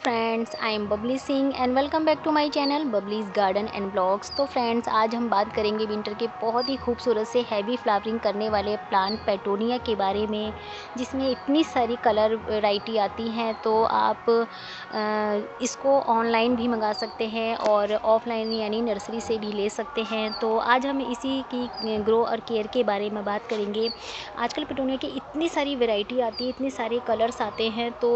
Friends, I am Babli Singh and welcome back to my channel Babli's garden and blogs. तो friends, आज हम बात करेंगे विंटर के बहुत ही खूबसूरत से हैवी फ्लावरिंग करने वाले प्लांट पेटोनिया के बारे में, जिसमें इतनी सारी कलर वैरायटी आती हैं। तो आप इसको ऑनलाइन भी मंगा सकते हैं और ऑफलाइन यानी नर्सरी से भी ले सकते हैं। तो आज हम इसी की ग्रो और केयर के बारे में बात करेंगे। आजकल पेटोनिया की इतनी सारी वैरायटी आती है, इतने सारे कलर्स आते हैं। तो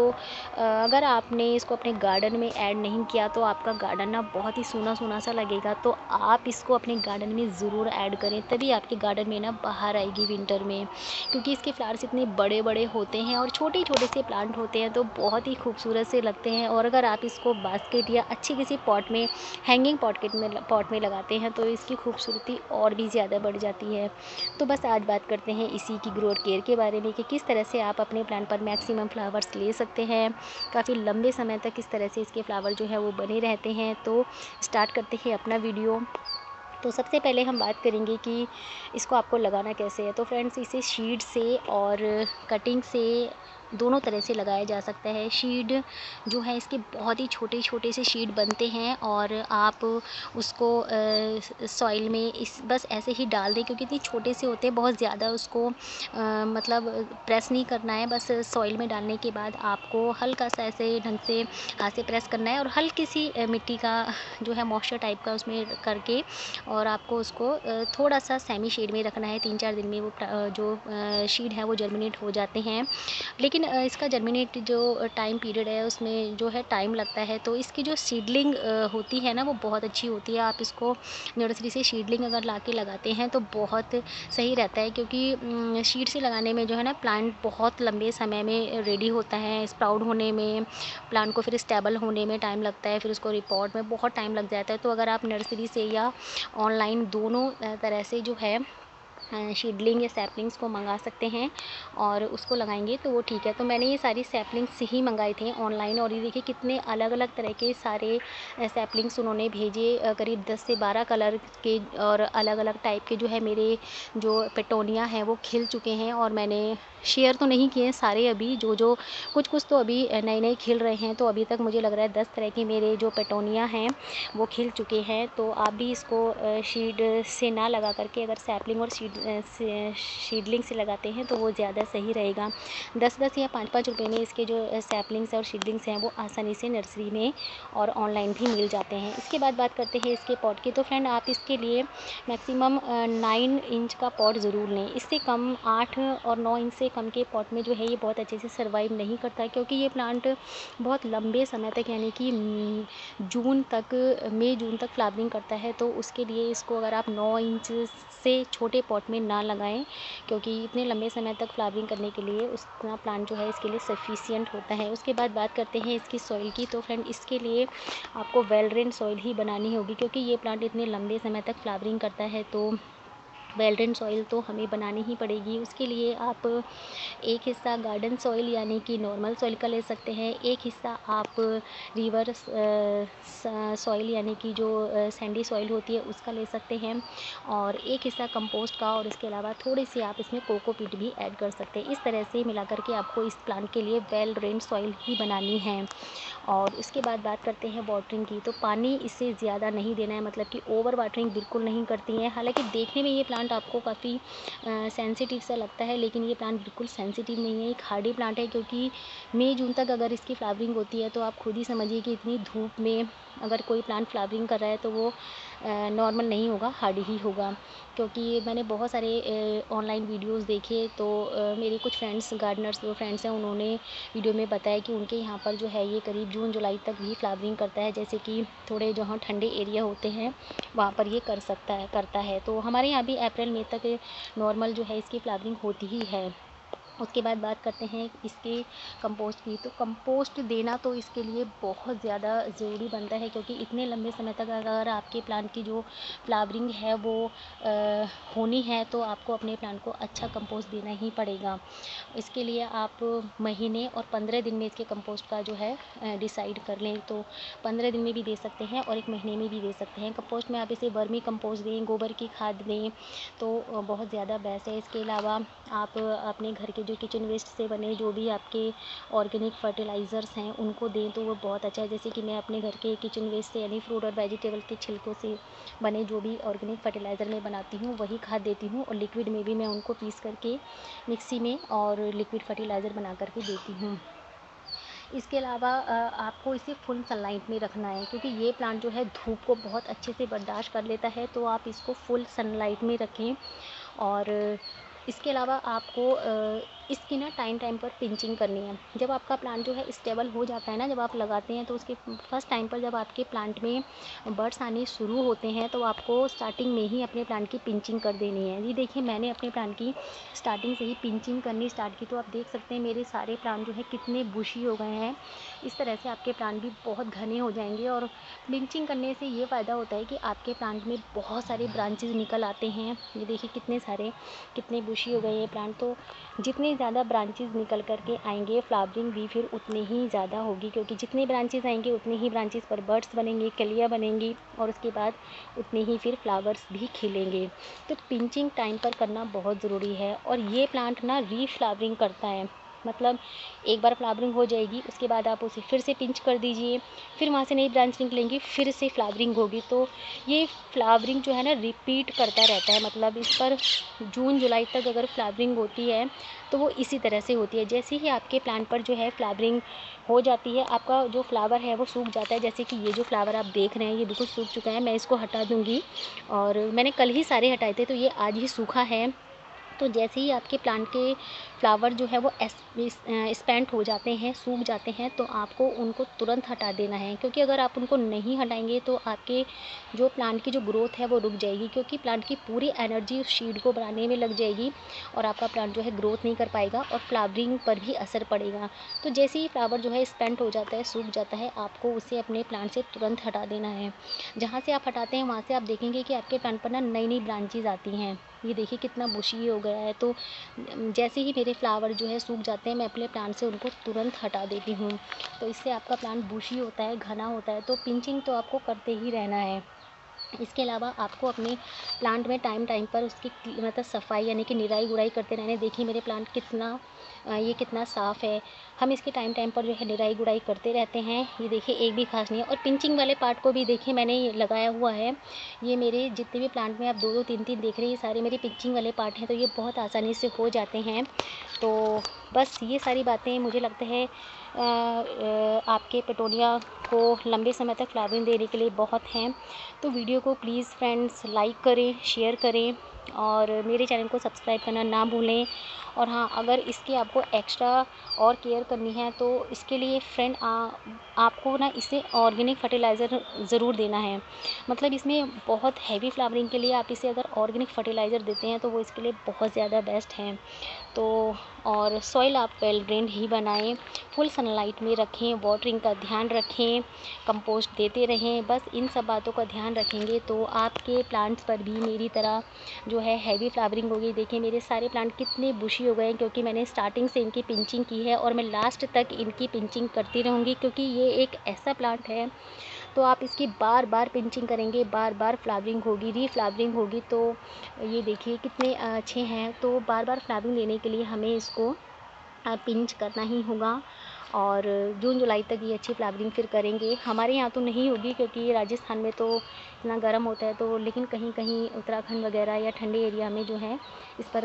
अगर आपने इसको अपने गार्डन में ऐड नहीं किया तो आपका गार्डन ना बहुत ही सूना सूना सा लगेगा। तो आप इसको अपने गार्डन में ज़रूर ऐड करें, तभी आपके गार्डन में ना बाहर आएगी विंटर में, क्योंकि इसके फ्लावर्स इतने बड़े बड़े होते हैं और छोटे छोटे से प्लांट होते हैं, तो बहुत ही खूबसूरत से लगते हैं। और अगर आप इसको बास्केट या अच्छी किसी पॉट में, हैंगिंग पॉट में लगाते हैं, तो इसकी खूबसूरती और भी ज़्यादा बढ़ जाती है। तो बस आज बात करते हैं इसी की ग्रो और केयर के बारे में कि किस तरह से आप अपने प्लांट पर मैक्सिमम फ्लावर्स ले सकते हैं, काफ़ी लंबे समय तक किस तरह से इसके फ्लावर जो है वो बने रहते हैं। तो स्टार्ट करते हैं अपना वीडियो। तो सबसे पहले हम बात करेंगे कि इसको आपको लगाना कैसे है। तो फ्रेंड्स, इसे शीड से और कटिंग से दोनों तरह से लगाया जा सकता है। शीड जो है, इसके बहुत ही छोटे छोटे से शीड बनते हैं और आप उसको सॉइल में इस बस ऐसे ही डाल दें, क्योंकि इतने छोटे से होते हैं, बहुत ज़्यादा उसको मतलब प्रेस नहीं करना है। बस सॉइल में डालने के बाद आपको हल्का सा ऐसे ढंग से हाथ से प्रेस करना है और हल्की सी मिट्टी का जो है मॉइस्चर टाइप का उसमें करके, और आपको उसको थोड़ा सा सेमी शेड में रखना है। 3-4 दिन में वो जो शीड है वो जर्मिनेट हो जाते हैं। लेकिन इसका जर्मिनेट जो टाइम पीरियड है उसमें जो है टाइम लगता है। तो इसकी जो सीडलिंग होती है ना, वो बहुत अच्छी होती है। आप इसको नर्सरी से सीडलिंग अगर ला के लगाते हैं तो बहुत सही रहता है, क्योंकि सीड से लगाने में जो है ना, प्लांट बहुत लंबे समय में रेडी होता है। स्प्राउट होने में, प्लांट को फिर स्टेबल होने में टाइम लगता है, फिर उसको रिपोर्ट में बहुत टाइम लग जाता है। तो अगर आप नर्सरी से या ऑनलाइन दोनों तरह से जो है सीडलिंग या सैपलिंग्स को मंगा सकते हैं और उसको लगाएंगे तो वो ठीक है। तो मैंने ये सारी सैपलिंग्स ही मंगाए थे ऑनलाइन, और ये देखिए कितने अलग अलग तरह के सारे सैपलिंग्स उन्होंने भेजे, करीब 10 से 12 कलर के और अलग अलग टाइप के जो है मेरे जो पेटोनिया हैं वो खिल चुके हैं। और मैंने शेयर तो नहीं किए सारे, अभी जो जो कुछ कुछ तो अभी नए नए खिल रहे हैं। तो अभी तक मुझे लग रहा है 10 तरह के मेरे जो पेटोनिया हैं वो खिल चुके हैं। तो आप भी इसको शीड से ना लगा करके अगर सैपलिंग और सीडलिंग से लगाते हैं तो वो ज़्यादा सही रहेगा। 10-10 या 5-5 रुपये में इसके जो सैपलिंग्स और सीडलिंग्स हैं वो आसानी से नर्सरी में और ऑनलाइन भी मिल जाते हैं। इसके बाद बात करते हैं इसके पॉट की। तो फ्रेंड, आप इसके लिए मैक्सिमम 9 इंच का पॉट ज़रूर लें। इससे कम 8 और 9 इंच से कम के पॉट में जो है ये बहुत अच्छे से सर्वाइव नहीं करता है, क्योंकि ये प्लांट बहुत लंबे समय तक यानी कि मई जून तक फ्लावरिंग करता है। तो उसके लिए इसको अगर आप 9 इंच से छोटे पॉट में ना लगाएं, क्योंकि इतने लंबे समय तक फ्लावरिंग करने के लिए उतना प्लांट जो है इसके लिए सफिशिएंट होता है। उसके बाद बात करते हैं इसकी सॉइल की। तो फ्रेंड, इसके लिए आपको वेल ड्रेन सॉइल ही बनानी होगी, क्योंकि ये प्लांट इतने लंबे समय तक फ्लावरिंग करता है। तो वेल ड्रेन सॉइल तो हमें बनानी ही पड़ेगी। उसके लिए आप एक हिस्सा गार्डन सॉइल यानी कि नॉर्मल सॉइल का ले सकते हैं, एक हिस्सा आप रिवर सॉइल यानी कि जो सैंडी सॉइल होती है उसका ले सकते हैं, और एक हिस्सा कंपोस्ट का, और इसके अलावा थोड़ी सी आप इसमें कोकोपीट भी ऐड कर सकते हैं। इस तरह से मिलाकर के आपको इस प्लांट के लिए वेल ड्रेन सॉइल ही बनानी है। और इसके बाद बात करते हैं वाटरिंग की। तो पानी इससे ज़्यादा नहीं देना है, मतलब कि ओवर वाटरिंग बिल्कुल नहीं करती है। हालांकि देखने में ये प्लांट आपको काफ़ी सेंसिटिव सा लगता है, लेकिन ये प्लांट बिल्कुल सेंसिटिव नहीं है, एक हार्डी प्लांट है। क्योंकि मई जून तक अगर इसकी फ्लावरिंग होती है तो आप खुद ही समझिए कि इतनी धूप में अगर कोई प्लांट फ्लावरिंग कर रहा है तो वो नॉर्मल नहीं होगा, हार्डी ही होगा। क्योंकि मैंने बहुत सारे ऑनलाइन वीडियोस देखे, तो मेरे कुछ फ्रेंड्स गार्डनर्स जो फ्रेंड्स हैं उन्होंने वीडियो में बताया कि उनके यहाँ पर जो है ये करीब जून जुलाई तक भी फ्लावरिंग करता है। जैसे कि थोड़े जहाँ ठंडे एरिया होते हैं वहाँ पर ये करता है। तो हमारे यहाँ भी अप्रैल मई तक नॉर्मल जो है इसकी फ्लावरिंग होती ही है। उसके बाद बात करते हैं इसके कंपोस्ट की। तो कंपोस्ट देना तो इसके लिए बहुत ज़्यादा ज़रूरी बनता है, क्योंकि इतने लंबे समय तक अगर आपके प्लांट की जो फ्लावरिंग है वो होनी है तो आपको अपने प्लांट को अच्छा कंपोस्ट देना ही पड़ेगा। इसके लिए आप महीने और 15 दिन में इसके कंपोस्ट का जो है डिसाइड कर लें। तो 15 दिन में भी दे सकते हैं और एक महीने में भी दे सकते हैं। कंपोस्ट में आप इसे वर्मी कंपोस्ट दें, गोबर की खाद दें, तो बहुत ज़्यादा बेस्ट है। इसके अलावा आप अपने घर के जो किचन वेस्ट से बने जो भी आपके ऑर्गेनिक फर्टिलाइज़र्स हैं उनको दें तो वो बहुत अच्छा है। जैसे कि मैं अपने घर के किचन वेस्ट से यानी फ्रूट और वेजिटेबल के छिलकों से बने जो भी ऑर्गेनिक फर्टिलाइज़र मैं बनाती हूँ वही खाद देती हूँ, और लिक्विड में भी मैं उनको पीस करके मिक्सी में और लिक्विड फर्टिलाइज़र बना करके देती हूँ। इसके अलावा आपको इसे फुल सनलाइट में रखना है, क्योंकि ये प्लांट जो है धूप को बहुत अच्छे से बर्दाश्त कर लेता है, तो आप इसको फुल सनलाइट में रखें। और इसके अलावा आपको इसकी ना टाइम टाइम पर पिंचिंग करनी है। जब आपका प्लांट जो है स्टेबल हो जाता है ना, जब आप लगाते हैं तो उसके फर्स्ट टाइम पर जब आपके प्लांट में बर्ड्स आने शुरू होते हैं तो आपको स्टार्टिंग में ही अपने प्लांट की पिंचिंग कर देनी है। ये देखिए मैंने अपने प्लांट की स्टार्टिंग से ही पिंचिंग करनी स्टार्ट की, तो आप देख सकते हैं मेरे सारे प्लांट जो है कितने बुशी हो गए हैं। इस तरह से आपके प्लांट भी बहुत घने हो जाएंगे। और पिंचिंग करने से ये फ़ायदा होता है कि आपके प्लांट में बहुत सारे ब्रांचेज निकल आते हैं। ये देखिए कितने सारे कितने बुशी हो गए ये प्लांट। तो जितने ज़्यादा ब्रांचेस निकल करके आएंगे फ्लावरिंग भी फिर उतनी ही ज़्यादा होगी, क्योंकि जितने ब्रांचेस आएंगे उतनी ही ब्रांचेस पर बर्ड्स बनेंगे, कलियाँ बनेंगी, और उसके बाद उतने ही फिर फ्लावर्स भी खिलेंगे। तो पिंचिंग टाइम पर करना बहुत ज़रूरी है। और ये प्लांट ना रीफ्लावरिंग करता है, मतलब एक बार फ्लावरिंग हो जाएगी उसके बाद आप उसे फिर से पिंच कर दीजिए, फिर वहाँ से नई ब्रांच निकलेंगी, फिर से फ्लावरिंग होगी। तो ये फ्लावरिंग जो है ना रिपीट करता रहता है, मतलब इस पर जून जुलाई तक अगर फ्लावरिंग होती है तो वो इसी तरह से होती है। जैसे ही आपके प्लांट पर जो है फ्लावरिंग हो जाती है, आपका जो फ्लावर है वो सूख जाता है। जैसे कि ये जो फ्लावर आप देख रहे हैं ये बिल्कुल सूख चुका है, मैं इसको हटा दूँगी, और मैंने कल ही सारे हटाए थे तो ये आज ही सूखा है। तो जैसे ही आपके प्लांट के फ्लावर जो है वो स्पेंट हो जाते हैं, सूख जाते हैं, तो आपको उनको तुरंत हटा देना है, क्योंकि अगर आप उनको नहीं हटाएंगे तो आपके जो प्लांट की जो ग्रोथ है वो रुक जाएगी, क्योंकि प्लांट की पूरी एनर्जी उस शीड को बनाने में लग जाएगी और आपका प्लांट जो है ग्रोथ नहीं कर पाएगा और फ्लावरिंग पर भी असर पड़ेगा। तो जैसे ही फ्लावर जो है स्पेंट हो जाता है, सूख जाता है, आपको उसे अपने प्लांट से तुरंत हटा देना है। जहाँ से आप हटाते हैं वहाँ से आप देखेंगे कि आपके प्लांट पर ना नई नई ब्रांचेज आती हैं। ये देखिए कितना बुशी हो गया है। तो जैसे ही मेरे फ्लावर जो है सूख जाते हैं मैं अपने प्लांट से उनको तुरंत हटा देती हूँ। तो इससे आपका प्लांट बुशी होता है, घना होता है। तो पिंचिंग तो आपको करते ही रहना है। इसके अलावा आपको अपने प्लांट में टाइम टाइम पर उसकी मतलब सफाई यानी कि निराई गुड़ाई करते रहना। देखिए मेरे प्लांट कितना ये कितना साफ़ है। हम इसके टाइम टाइम पर जो है निराई गुड़ाई करते रहते हैं। ये देखिए एक भी खास नहीं है। और पिंचिंग वाले पार्ट को भी देखिए मैंने ये लगाया हुआ है। ये मेरे जितने भी प्लांट में आप दो दो तीन तीन देख रहे हैं, ये सारे मेरे पिंचिंग वाले पार्ट हैं, तो ये बहुत आसानी से हो जाते हैं। तो बस ये सारी बातें मुझे लगता है आपके पेटोनिया को लंबे समय तक फ्लावरिंग देने के लिए बहुत हैं। तो वीडियो को प्लीज़ फ्रेंड्स लाइक करें, शेयर करें, और मेरे चैनल को सब्सक्राइब करना ना भूलें। और हाँ, अगर इसकी आपको एक्स्ट्रा और केयर करनी है तो इसके लिए फ्रेंड आपको ना इसे ऑर्गेनिक फर्टिलाइज़र ज़रूर देना है। मतलब इसमें बहुत हैवी फ्लावरिंग के लिए आप इसे अगर ऑर्गेनिक फर्टिलाइज़र देते हैं तो वो इसके लिए बहुत ज़्यादा बेस्ट है। तो और सॉइल आप वेल ड्रेन्ड ही बनाएं, फुल सनलाइट में रखें, वाटरिंग का ध्यान रखें, कंपोस्ट देते रहें। बस इन सब बातों का ध्यान रखेंगे तो आपके प्लांट्स पर भी मेरी तरह जो है हैवी फ्लावरिंग होगी। देखिए मेरे सारे प्लांट कितने बुशी हो गए हैं, क्योंकि मैंने स्टार्टिंग से इनकी पिंचिंग की है और मैं लास्ट तक इनकी पिंचिंग करती रहूँगी, क्योंकि ये एक ऐसा प्लांट है तो आप इसकी बार बार पिंचिंग करेंगे, बार बार फ्लावरिंग होगी, रीफ्लावरिंग होगी। तो ये देखिए कितने अच्छे हैं। तो बार बार फ्लावरिंग लेने के लिए हमें इसको पिंच करना ही होगा, और जून जुलाई तक ये अच्छी फ्लावरिंग फिर करेंगे। हमारे यहाँ तो नहीं होगी, क्योंकि राजस्थान में तो इतना गर्म होता है, तो लेकिन कहीं कहीं उत्तराखंड वगैरह या ठंडे एरिया में जो है इस पर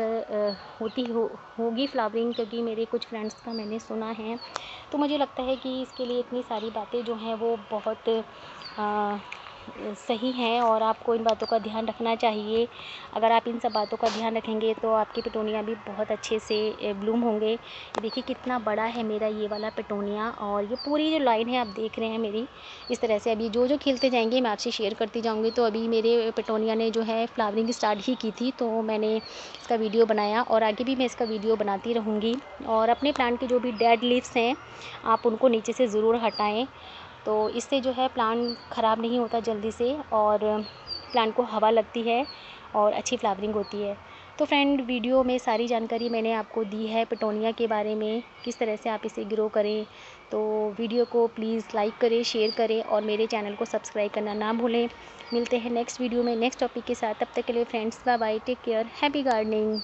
होगी फ्लावरिंग, क्योंकि मेरे कुछ फ्रेंड्स का मैंने सुना है। तो मुझे लगता है कि इसके लिए इतनी सारी बातें जो हैं वो बहुत सही हैं, और आपको इन बातों का ध्यान रखना चाहिए। अगर आप इन सब बातों का ध्यान रखेंगे तो आपके पेटोनिया भी बहुत अच्छे से ब्लूम होंगे। ये देखिए कितना बड़ा है मेरा ये वाला पेटोनिया, और ये पूरी जो लाइन है आप देख रहे हैं मेरी, इस तरह से अभी जो जो खिलते जाएंगे मैं आपसे शेयर करती जाऊंगी। तो अभी मेरे पेटोनिया ने जो है फ्लावरिंग स्टार्ट ही की थी, तो मैंने इसका वीडियो बनाया, और आगे भी मैं इसका वीडियो बनाती रहूँगी। और अपने प्लांट के जो भी डेड लीव्स हैं आप उनको नीचे से ज़रूर हटाएँ, तो इससे जो है प्लांट ख़राब नहीं होता जल्दी से, और प्लांट को हवा लगती है और अच्छी फ्लावरिंग होती है। तो फ्रेंड वीडियो में सारी जानकारी मैंने आपको दी है पेटोनिया के बारे में, किस तरह से आप इसे ग्रो करें। तो वीडियो को प्लीज़ लाइक करें, शेयर करें, और मेरे चैनल को सब्सक्राइब करना ना भूलें। मिलते हैं नेक्स्ट वीडियो में नेक्स्ट टॉपिक के साथ। तब तक के लिए friends bye bye, take care, happy gardening.